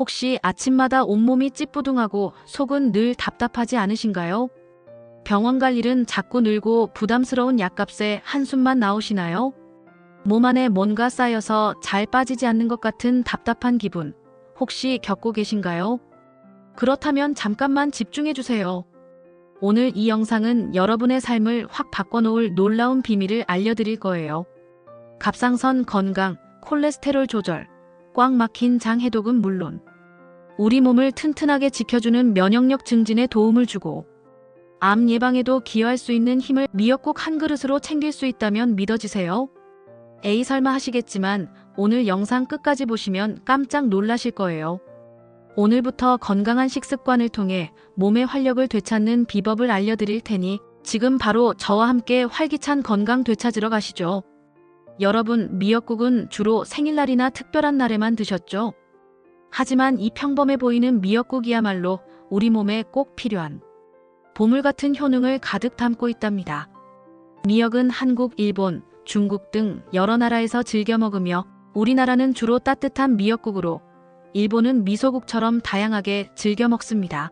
혹시 아침마다 온몸이 찌뿌둥하고 속은 늘 답답하지 않으신가요? 병원 갈 일은 자꾸 늘고 부담스러운 약값에 한숨만 나오시나요? 몸 안에 뭔가 쌓여서 잘 빠지지 않는 것 같은 답답한 기분, 혹시 겪고 계신가요? 그렇다면 잠깐만 집중해 주세요. 오늘 이 영상은 여러분의 삶을 확 바꿔놓을 놀라운 비밀을 알려드릴 거예요. 갑상선 건강, 콜레스테롤 조절, 꽉 막힌 장 해독은 물론 우리 몸을 튼튼하게 지켜주는 면역력 증진에 도움을 주고 암 예방에도 기여할 수 있는 힘을 미역국 한 그릇으로 챙길 수 있다면 믿어지세요? 에이 설마 하시겠지만 오늘 영상 끝까지 보시면 깜짝 놀라실 거예요. 오늘부터 건강한 식습관을 통해 몸의 활력을 되찾는 비법을 알려드릴 테니 지금 바로 저와 함께 활기찬 건강 되찾으러 가시죠. 여러분, 미역국은 주로 생일날이나 특별한 날에만 드셨죠? 하지만 이 평범해 보이는 미역국이야말로 우리 몸에 꼭 필요한 보물 같은 효능을 가득 담고 있답니다. 미역은 한국, 일본, 중국 등 여러 나라에서 즐겨 먹으며 우리나라는 주로 따뜻한 미역국으로 일본은 미소국처럼 다양하게 즐겨 먹습니다.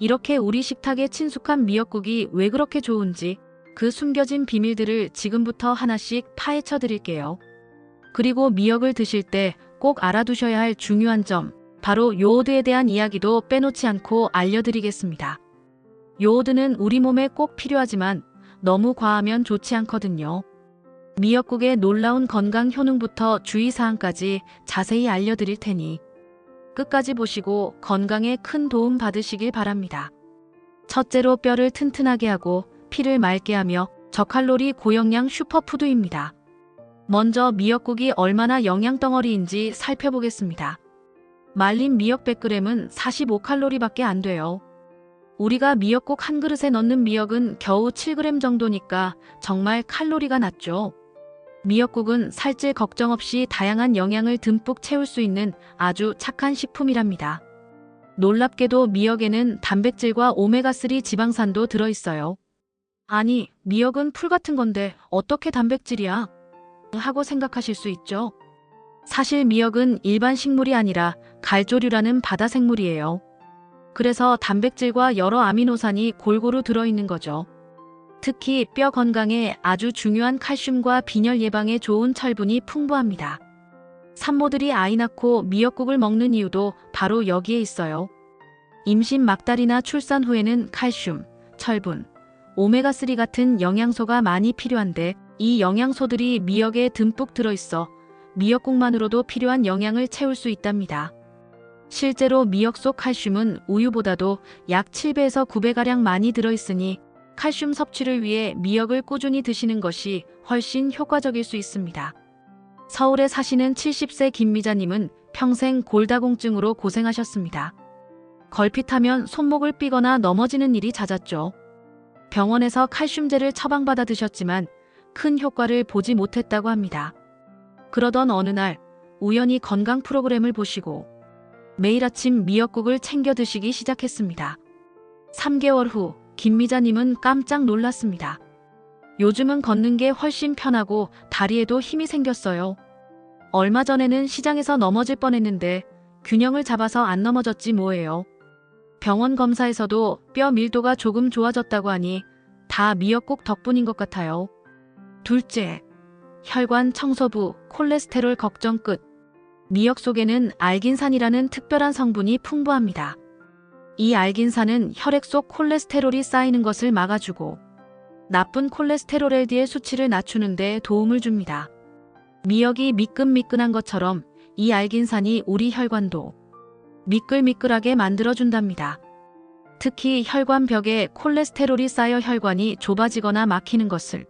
이렇게 우리 식탁에 친숙한 미역국이 왜 그렇게 좋은지 그 숨겨진 비밀들을 지금부터 하나씩 파헤쳐 드릴게요. 그리고 미역을 드실 때 꼭 알아두셔야 할 중요한 점, 바로 요오드에 대한 이야기도 빼놓지 않고 알려드리겠습니다. 요오드는 우리 몸에 꼭 필요하지만 너무 과하면 좋지 않거든요. 미역국의 놀라운 건강 효능부터 주의사항까지 자세히 알려드릴 테니 끝까지 보시고 건강에 큰 도움 받으시길 바랍니다. 첫째로 뼈를 튼튼하게 하고 피를 맑게 하며 저칼로리 고영양 슈퍼푸드입니다. 먼저 미역국이 얼마나 영양덩어리인지 살펴보겠습니다. 말린 미역 100g은 45칼로리밖에 안 돼요. 우리가 미역국 한 그릇에 넣는 미역은 겨우 7g 정도니까 정말 칼로리가 낮죠. 미역국은 살찔 걱정 없이 다양한 영양을 듬뿍 채울 수 있는 아주 착한 식품이랍니다. 놀랍게도 미역에는 단백질과 오메가3 지방산도 들어있어요. 아니, 미역은 풀 같은 건데 어떻게 단백질이야? 하고 생각하실 수 있죠. 사실 미역은 일반 식물이 아니라 갈조류라는 바다 생물이에요. 그래서 단백질과 여러 아미노산이 골고루 들어있는 거죠. 특히 뼈 건강에 아주 중요한 칼슘과 빈혈 예방에 좋은 철분이 풍부합니다. 산모들이 아이 낳고 미역국을 먹는 이유도 바로 여기에 있어요. 임신 막달이나 출산 후에는 칼슘, 철분, 오메가3 같은 영양소가 많이 필요한데 이 영양소들이 미역에 듬뿍 들어있어 미역국만으로도 필요한 영양을 채울 수 있답니다. 실제로 미역 속 칼슘은 우유보다도 약 7배에서 9배가량 많이 들어있으니 칼슘 섭취를 위해 미역을 꾸준히 드시는 것이 훨씬 효과적일 수 있습니다. 서울에 사시는 70세 김미자님은 평생 골다공증으로 고생하셨습니다. 걸핏하면 손목을 삐거나 넘어지는 일이 잦았죠. 병원에서 칼슘제를 처방받아 드셨지만 큰 효과를 보지 못했다고 합니다. 그러던 어느 날 우연히 건강 프로그램을 보시고 매일 아침 미역국을 챙겨 드시기 시작했습니다. 3개월 후 김미자님은 깜짝 놀랐습니다. 요즘은 걷는 게 훨씬 편하고 다리에도 힘이 생겼어요. 얼마 전에는 시장에서 넘어질 뻔했는데 균형을 잡아서 안 넘어졌지 뭐예요. 병원 검사에서도 뼈 밀도가 조금 좋아졌다고 하니 다 미역국 덕분인 것 같아요. 둘째, 혈관 청소부, 콜레스테롤 걱정 끝. 미역 속에는 알긴산이라는 특별한 성분이 풍부합니다. 이 알긴산은 혈액 속 콜레스테롤이 쌓이는 것을 막아주고 나쁜 콜레스테롤 LDL 수치를 낮추는 데 도움을 줍니다. 미역이 미끈미끈한 것처럼 이 알긴산이 우리 혈관도 미끌미끌하게 만들어준답니다. 특히 혈관벽에 콜레스테롤이 쌓여 혈관이 좁아지거나 막히는 것을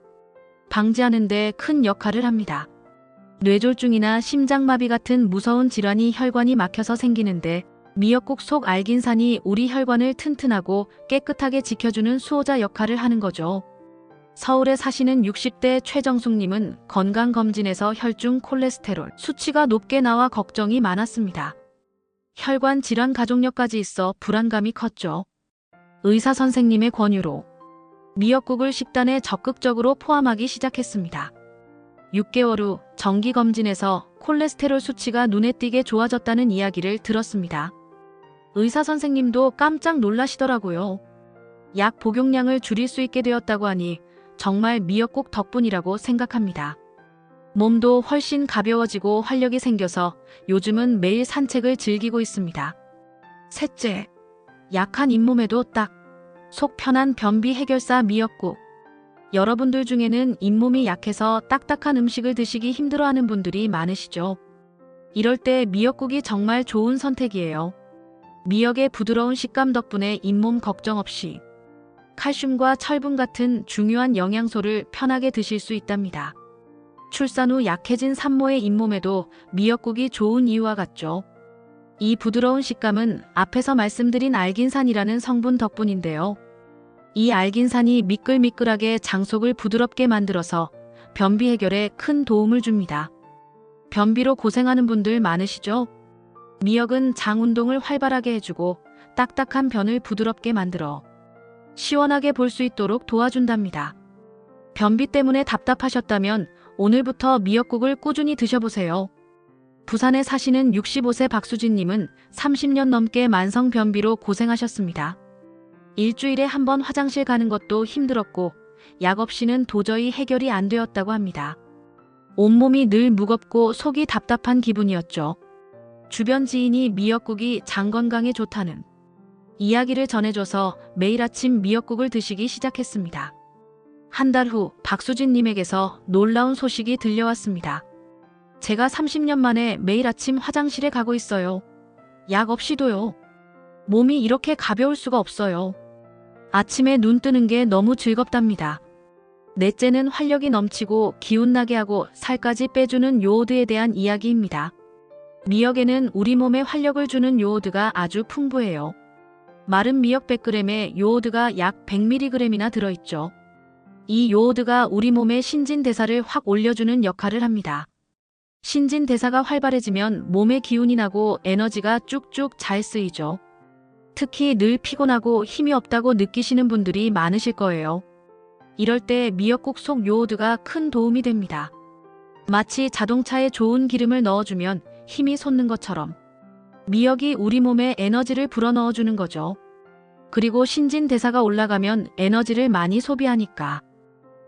방지하는 데 큰 역할을 합니다. 뇌졸중이나 심장마비 같은 무서운 질환이 혈관이 막혀서 생기는데 미역국 속 알긴산이 우리 혈관을 튼튼하고 깨끗하게 지켜주는 수호자 역할을 하는 거죠. 서울에 사시는 60대 최정숙님은 건강검진에서 혈중 콜레스테롤 수치가 높게 나와 걱정이 많았습니다. 혈관 질환 가족력까지 있어 불안감이 컸죠. 의사 선생님의 권유로 미역국을 식단에 적극적으로 포함하기 시작했습니다. 6개월 후 정기검진에서 콜레스테롤 수치가 눈에 띄게 좋아졌다는 이야기를 들었습니다. 의사 선생님도 깜짝 놀라시더라고요. 약 복용량을 줄일 수 있게 되었다고 하니 정말 미역국 덕분이라고 생각합니다. 몸도 훨씬 가벼워지고 활력이 생겨서 요즘은 매일 산책을 즐기고 있습니다. 셋째, 약한 잇몸에도 딱 속 편한 변비 해결사 미역국. 여러분들 중에는 잇몸이 약해서 딱딱한 음식을 드시기 힘들어하는 분들이 많으시죠. 이럴 때 미역국이 정말 좋은 선택이에요. 미역의 부드러운 식감 덕분에 잇몸 걱정 없이 칼슘과 철분 같은 중요한 영양소를 편하게 드실 수 있답니다. 출산 후 약해진 산모의 잇몸에도 미역국이 좋은 이유와 같죠. 이 부드러운 식감은 앞에서 말씀드린 알긴산이라는 성분 덕분인데요. 이 알긴산이 미끌미끌하게 장속을 부드럽게 만들어서 변비 해결에 큰 도움을 줍니다. 변비로 고생하는 분들 많으시죠? 미역은 장 운동을 활발하게 해주고 딱딱한 변을 부드럽게 만들어 시원하게 볼 수 있도록 도와준답니다. 변비 때문에 답답하셨다면 오늘부터 미역국을 꾸준히 드셔보세요. 부산에 사시는 65세 박수진님은 30년 넘게 만성 변비로 고생하셨습니다. 일주일에 한 번 화장실 가는 것도 힘들었고 약 없이는 도저히 해결이 안 되었다고 합니다. 온몸이 늘 무겁고 속이 답답한 기분이었죠. 주변 지인이 미역국이 장 건강에 좋다는 이야기를 전해줘서 매일 아침 미역국을 드시기 시작했습니다. 한 달 후 박수진님에게서 놀라운 소식이 들려왔습니다. 제가 30년 만에 매일 아침 화장실에 가고 있어요. 약 없이도요. 몸이 이렇게 가벼울 수가 없어요. 아침에 눈 뜨는 게 너무 즐겁답니다. 넷째는 활력이 넘치고 기운나게 하고 살까지 빼주는 요오드에 대한 이야기입니다. 미역에는 우리 몸에 활력을 주는 요오드가 아주 풍부해요. 마른 미역 100g에 요오드가 약 100mg이나 들어있죠. 이 요오드가 우리 몸의 신진대사를 확 올려주는 역할을 합니다. 신진대사가 활발해지면 몸에 기운이 나고 에너지가 쭉쭉 잘 쓰이죠. 특히 늘 피곤하고 힘이 없다고 느끼시는 분들이 많으실 거예요. 이럴 때 미역국 속 요오드가 큰 도움이 됩니다. 마치 자동차에 좋은 기름을 넣어주면 힘이 솟는 것처럼 미역이 우리 몸에 에너지를 불어넣어주는 거죠. 그리고 신진대사가 올라가면 에너지를 많이 소비하니까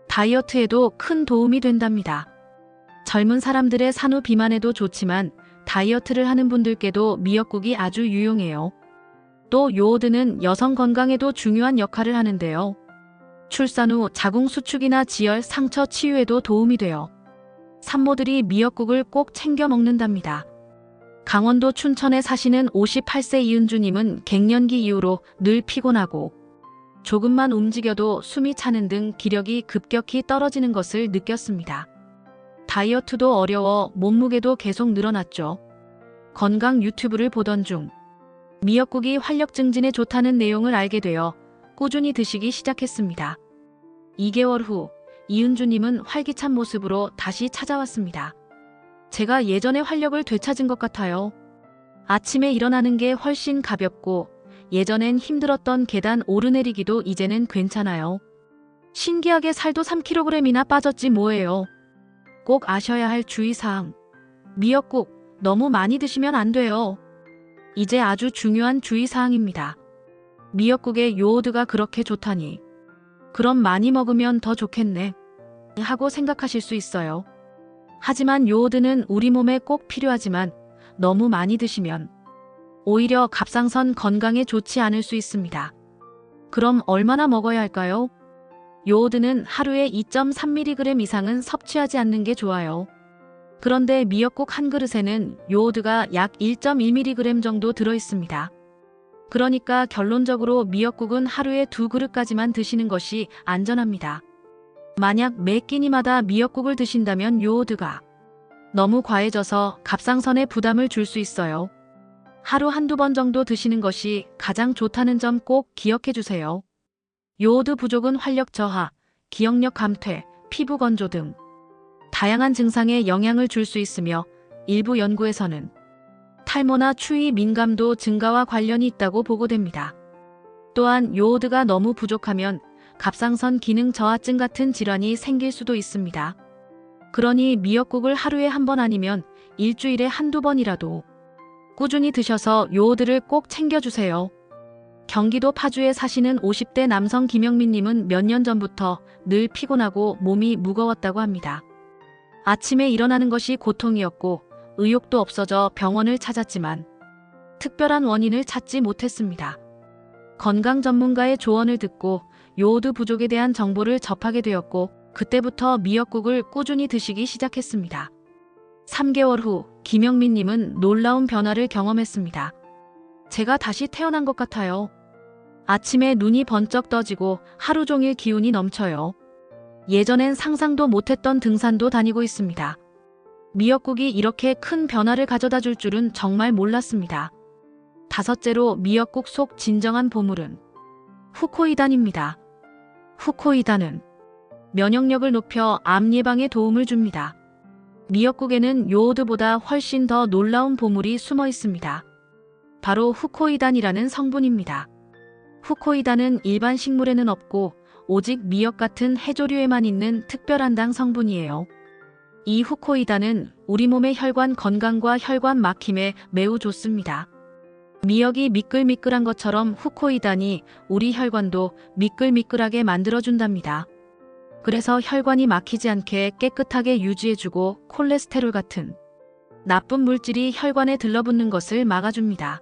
다이어트에도 큰 도움이 된답니다. 젊은 사람들의 산후 비만에도 좋지만 다이어트를 하는 분들께도 미역국이 아주 유용해요. 또 요오드는 여성 건강에도 중요한 역할을 하는데요. 출산 후 자궁 수축이나 지혈, 상처 치유에도 도움이 돼요. 산모들이 미역국을 꼭 챙겨 먹는답니다. 강원도 춘천에 사시는 58세 이은주님은 갱년기 이후로 늘 피곤하고 조금만 움직여도 숨이 차는 등 기력이 급격히 떨어지는 것을 느꼈습니다. 다이어트도 어려워 몸무게도 계속 늘어났죠. 건강 유튜브를 보던 중 미역국이 활력 증진에 좋다는 내용을 알게 되어 꾸준히 드시기 시작했습니다. 2개월 후 이은주님은 활기찬 모습으로 다시 찾아왔습니다. 제가 예전의 활력을 되찾은 것 같아요. 아침에 일어나는 게 훨씬 가볍고 예전엔 힘들었던 계단 오르내리기도 이제는 괜찮아요. 신기하게 살도 3kg이나 빠졌지 뭐예요. 꼭 아셔야 할 주의사항. 미역국 너무 많이 드시면 안 돼요. 이제 아주 중요한 주의사항입니다. 미역국에 요오드가 그렇게 좋다니. 그럼 많이 먹으면 더 좋겠네. 하고 생각하실 수 있어요. 하지만 요오드는 우리 몸에 꼭 필요하지만 너무 많이 드시면 오히려 갑상선 건강에 좋지 않을 수 있습니다. 그럼 얼마나 먹어야 할까요? 요오드는 하루에 2.3mg 이상은 섭취하지 않는 게 좋아요. 그런데 미역국 한 그릇에는 요오드가 약 1.1mg 정도 들어있습니다. 그러니까 결론적으로 미역국은 하루에 2그릇까지만 드시는 것이 안전합니다. 만약 매 끼니마다 미역국을 드신다면 요오드가 너무 과해져서 갑상선에 부담을 줄 수 있어요. 하루 한두 번 정도 드시는 것이 가장 좋다는 점 꼭 기억해 주세요. 요오드 부족은 활력 저하, 기억력 감퇴, 피부 건조 등 다양한 증상에 영향을 줄 수 있으며 일부 연구에서는 탈모나 추위 민감도 증가와 관련이 있다고 보고됩니다. 또한 요오드가 너무 부족하면 갑상선 기능 저하증 같은 질환이 생길 수도 있습니다. 그러니 미역국을 하루에 한 번 아니면 일주일에 한두 번이라도 꾸준히 드셔서 요오드를 꼭 챙겨주세요. 경기도 파주에 사시는 50대 남성 김영민님은 몇 년 전부터 늘 피곤하고 몸이 무거웠다고 합니다. 아침에 일어나는 것이 고통이었고 의욕도 없어져 병원을 찾았지만 특별한 원인을 찾지 못했습니다. 건강 전문가의 조언을 듣고 요오드 부족에 대한 정보를 접하게 되었고 그때부터 미역국을 꾸준히 드시기 시작했습니다. 3개월 후 김영민님은 놀라운 변화를 경험했습니다. 제가 다시 태어난 것 같아요. 아침에 눈이 번쩍 떠지고 하루 종일 기운이 넘쳐요. 예전엔 상상도 못했던 등산도 다니고 있습니다. 미역국이 이렇게 큰 변화를 가져다 줄 줄은 정말 몰랐습니다. 5째로 미역국 속 진정한 보물은 후코이단입니다. 후코이단은 면역력을 높여 암 예방에 도움을 줍니다. 미역국에는 요오드보다 훨씬 더 놀라운 보물이 숨어 있습니다. 바로 후코이단이라는 성분입니다. 후코이단은 일반 식물에는 없고 오직 미역 같은 해조류에만 있는 특별한 당 성분이에요. 이 후코이단은 우리 몸의 혈관 건강과 혈관 막힘에 매우 좋습니다. 미역이 미끌미끌한 것처럼 후코이단이 우리 혈관도 미끌미끌하게 만들어준답니다. 그래서 혈관이 막히지 않게 깨끗하게 유지해주고 콜레스테롤 같은 나쁜 물질이 혈관에 들러붙는 것을 막아줍니다.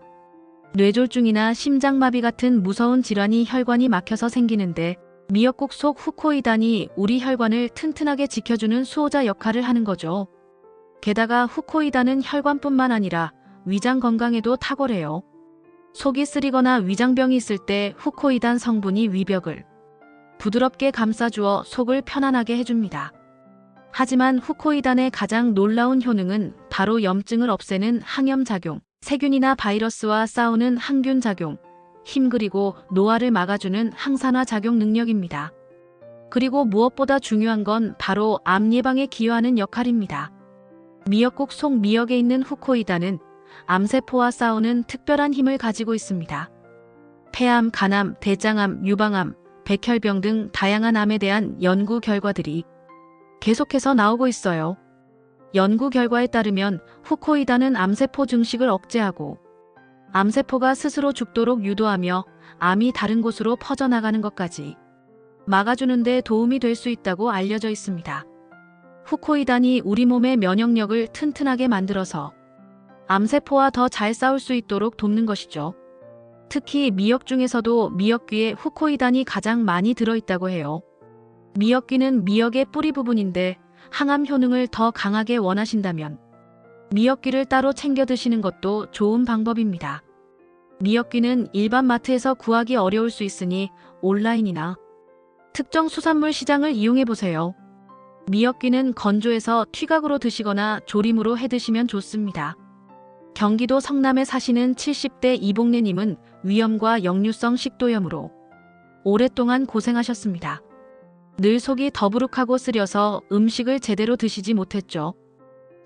뇌졸중이나 심장마비 같은 무서운 질환이 혈관이 막혀서 생기는데 미역국 속 후코이단이 우리 혈관을 튼튼하게 지켜주는 수호자 역할을 하는 거죠. 게다가 후코이단은 혈관뿐만 아니라 위장 건강에도 탁월해요. 속이 쓰리거나 위장병이 있을 때 후코이단 성분이 위벽을 부드럽게 감싸주어 속을 편안하게 해줍니다. 하지만 후코이단의 가장 놀라운 효능은 바로 염증을 없애는 항염작용, 세균이나 바이러스와 싸우는 항균작용, 힘 그리고 노화를 막아주는 항산화 작용 능력입니다. 그리고 무엇보다 중요한 건 바로 암 예방에 기여하는 역할입니다. 미역국 속 미역에 있는 후코이단은 암세포와 싸우는 특별한 힘을 가지고 있습니다. 폐암, 간암, 대장암, 유방암, 백혈병 등 다양한 암에 대한 연구 결과들이 계속해서 나오고 있어요. 연구 결과에 따르면 후코이단은 암세포 증식을 억제하고 암세포가 스스로 죽도록 유도하며 암이 다른 곳으로 퍼져나가는 것까지 막아주는 데 도움이 될 수 있다고 알려져 있습니다. 후코이단이 우리 몸의 면역력을 튼튼하게 만들어서 암세포와 더 잘 싸울 수 있도록 돕는 것이죠. 특히 미역 중에서도 미역귀에 후코이단이 가장 많이 들어있다고 해요. 미역귀는 미역의 뿌리 부분인데 항암 효능을 더 강하게 원하신다면 미역귀를 따로 챙겨 드시는 것도 좋은 방법입니다. 미역귀는 일반 마트에서 구하기 어려울 수 있으니 온라인이나 특정 수산물 시장을 이용해 보세요. 미역귀는 건조해서 튀각으로 드시거나 조림으로 해 드시면 좋습니다. 경기도 성남에 사시는 70대 이복래님은 위염과 역류성 식도염으로 오랫동안 고생하셨습니다. 늘 속이 더부룩하고 쓰려서 음식을 제대로 드시지 못했죠.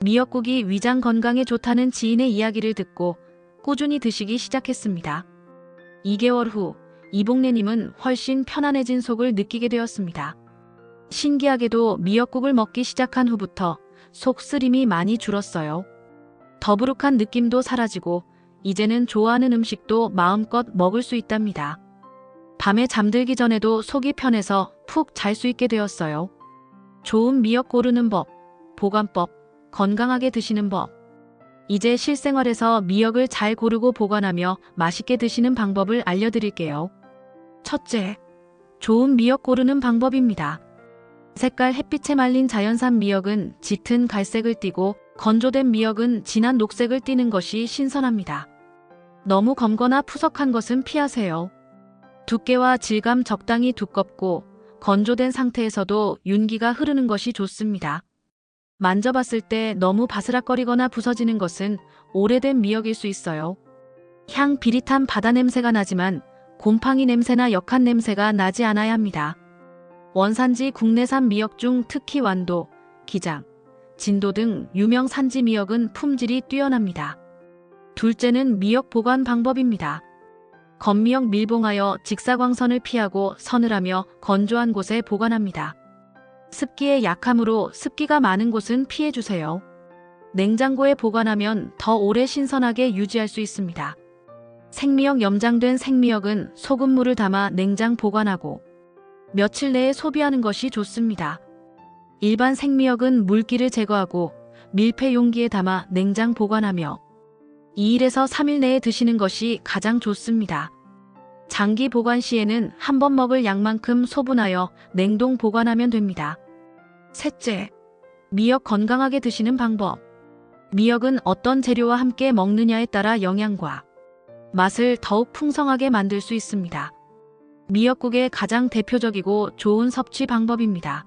미역국이 위장 건강에 좋다는 지인의 이야기를 듣고 꾸준히 드시기 시작했습니다. 2개월 후 이복래님은 훨씬 편안해진 속을 느끼게 되었습니다. 신기하게도 미역국을 먹기 시작한 후부터 속 쓰림이 많이 줄었어요. 더부룩한 느낌도 사라지고 이제는 좋아하는 음식도 마음껏 먹을 수 있답니다. 밤에 잠들기 전에도 속이 편해서 푹 잘 수 있게 되었어요. 좋은 미역 고르는 법, 보관법, 건강하게 드시는 법. 이제 실생활에서 미역을 잘 고르고 보관하며 맛있게 드시는 방법을 알려드릴게요. 첫째, 좋은 미역 고르는 방법입니다. 색깔 햇빛에 말린 자연산 미역은 짙은 갈색을 띠고 건조된 미역은 진한 녹색을 띠는 것이 신선합니다. 너무 검거나 푸석한 것은 피하세요. 두께와 질감 적당히 두껍고 건조된 상태에서도 윤기가 흐르는 것이 좋습니다. 만져봤을 때 너무 바스락거리거나 부서지는 것은 오래된 미역일 수 있어요. 향 비릿한 바다 냄새가 나지만 곰팡이 냄새나 역한 냄새가 나지 않아야 합니다. 원산지 국내산 미역 중 특히 완도, 기장, 진도 등 유명 산지 미역은 품질이 뛰어납니다. 둘째는 미역 보관 방법입니다. 건미역 밀봉하여 직사광선을 피하고 서늘하며 건조한 곳에 보관합니다. 습기에 약하므로 습기가 많은 곳은 피해주세요. 냉장고에 보관하면 더 오래 신선하게 유지할 수 있습니다. 생미역 염장된 생미역은 소금물을 담아 냉장 보관하고 며칠 내에 소비하는 것이 좋습니다. 일반 생미역은 물기를 제거하고 밀폐 용기에 담아 냉장 보관하며 2일에서 3일 내에 드시는 것이 가장 좋습니다. 장기 보관 시에는 한 번 먹을 양만큼 소분하여 냉동 보관하면 됩니다. 셋째, 미역 건강하게 드시는 방법. 미역은 어떤 재료와 함께 먹느냐에 따라 영양과 맛을 더욱 풍성하게 만들 수 있습니다. 미역국의 가장 대표적이고 좋은 섭취 방법입니다.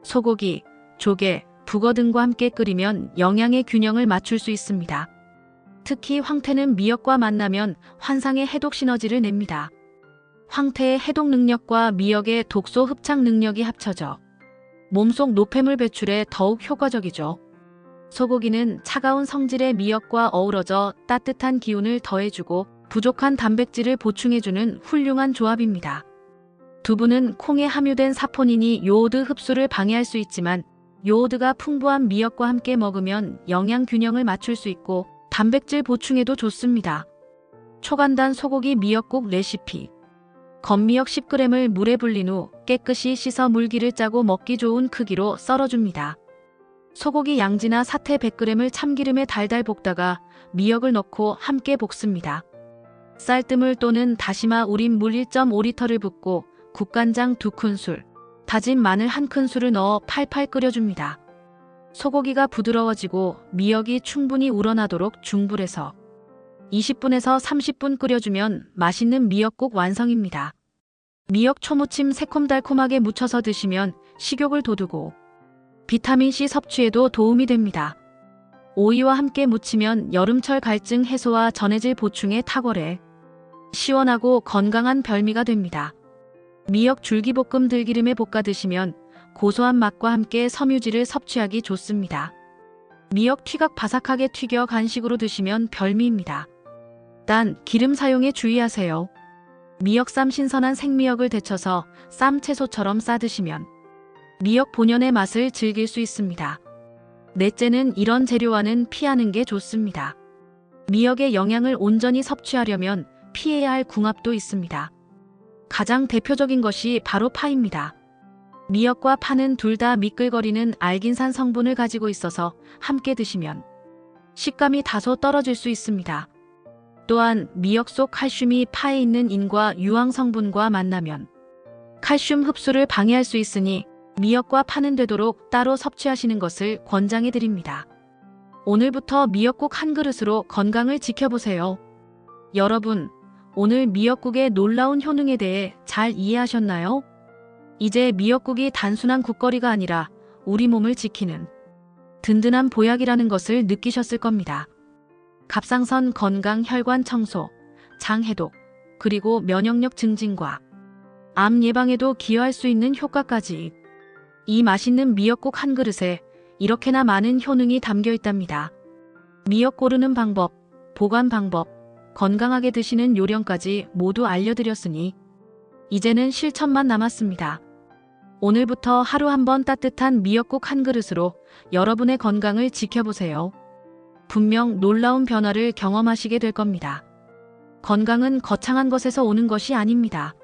소고기, 조개, 북어 등과 함께 끓이면 영양의 균형을 맞출 수 있습니다. 특히 황태는 미역과 만나면 환상의 해독 시너지를 냅니다. 황태의 해독 능력과 미역의 독소 흡착 능력이 합쳐져 몸속 노폐물 배출에 더욱 효과적이죠. 소고기는 차가운 성질의 미역과 어우러져 따뜻한 기운을 더해주고 부족한 단백질을 보충해주는 훌륭한 조합입니다. 두부는 콩에 함유된 사포닌이 요오드 흡수를 방해할 수 있지만 요오드가 풍부한 미역과 함께 먹으면 영양 균형을 맞출 수 있고 단백질 보충에도 좋습니다. 초간단 소고기 미역국 레시피. 건미역 10g을 물에 불린 후 깨끗이 씻어 물기를 짜고 먹기 좋은 크기로 썰어줍니다. 소고기 양지나 사태 100g을 참기름에 달달 볶다가 미역을 넣고 함께 볶습니다. 쌀뜨물 또는 다시마 우린 물 1.5리터를 붓고 국간장 2큰술, 다진 마늘 1큰술을 넣어 팔팔 끓여줍니다. 소고기가 부드러워지고 미역이 충분히 우러나도록 중불에서 20분에서 30분 끓여주면 맛있는 미역국 완성입니다. 미역 초무침 새콤달콤하게 무쳐서 드시면 식욕을 돋우고 비타민C 섭취에도 도움이 됩니다. 오이와 함께 무치면 여름철 갈증 해소와 전해질 보충에 탁월해 시원하고 건강한 별미가 됩니다. 미역 줄기볶음 들기름에 볶아 드시면 고소한 맛과 함께 섬유질을 섭취하기 좋습니다. 미역 튀각 바삭하게 튀겨 간식으로 드시면 별미입니다. 단 기름 사용에 주의하세요. 미역쌈 신선한 생미역을 데쳐서 쌈 채소처럼 싸드시면 미역 본연의 맛을 즐길 수 있습니다. 넷째는 이런 재료와는 피하는 게 좋습니다. 미역의 영양을 온전히 섭취하려면 피해야 할 궁합도 있습니다. 가장 대표적인 것이 바로 파입니다. 미역과 파는 둘 다 미끌거리는 알긴산 성분을 가지고 있어서 함께 드시면 식감이 다소 떨어질 수 있습니다. 또한 미역 속 칼슘이 파에 있는 인과 유황 성분과 만나면 칼슘 흡수를 방해할 수 있으니 미역과 파는 되도록 따로 섭취하시는 것을 권장해 드립니다. 오늘부터 미역국 한 그릇으로 건강을 지켜보세요. 여러분, 오늘 미역국의 놀라운 효능에 대해 잘 이해하셨나요? 이제 미역국이 단순한 국거리가 아니라 우리 몸을 지키는 든든한 보약이라는 것을 느끼셨을 겁니다. 갑상선 건강, 혈관 청소, 장 해독, 그리고 면역력 증진과 암 예방에도 기여할 수 있는 효과까지 이 맛있는 미역국 한 그릇에 이렇게나 많은 효능이 담겨 있답니다. 미역 고르는 방법, 보관 방법, 건강하게 드시는 요령까지 모두 알려드렸으니 이제는 실천만 남았습니다. 오늘부터 하루 한번 따뜻한 미역국 한 그릇으로 여러분의 건강을 지켜보세요. 분명 놀라운 변화를 경험하시게 될 겁니다. 건강은 거창한 것에서 오는 것이 아닙니다.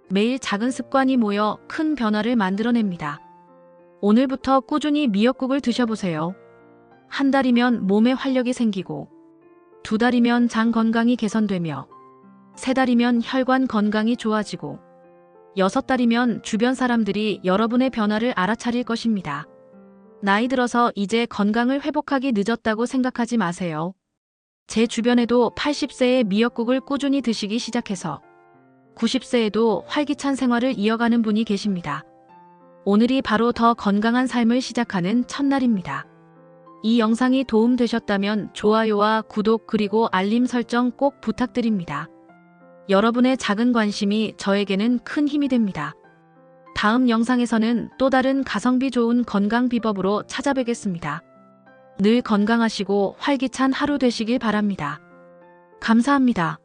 매일 작은 습관이 모여 큰 변화를 만들어냅니다. 오늘부터 꾸준히 미역국을 드셔보세요. 한 달이면 몸에 활력이 생기고, 2달이면 장 건강이 개선되며, 3달이면 혈관 건강이 좋아지고, 6달이면 주변 사람들이 여러분의 변화를 알아차릴 것입니다. 나이 들어서 이제 건강을 회복하기 늦었다고 생각하지 마세요. 제 주변에도 80세에 미역국을 꾸준히 드시기 시작해서 90세에도 활기찬 생활을 이어가는 분이 계십니다. 오늘이 바로 더 건강한 삶을 시작하는 첫날입니다. 이 영상이 도움되셨다면 좋아요와 구독 그리고 알림 설정 꼭 부탁드립니다. 여러분의 작은 관심이 저에게는 큰 힘이 됩니다. 다음 영상에서는 또 다른 가성비 좋은 건강 비법으로 찾아뵙겠습니다. 늘 건강하시고 활기찬 하루 되시길 바랍니다. 감사합니다.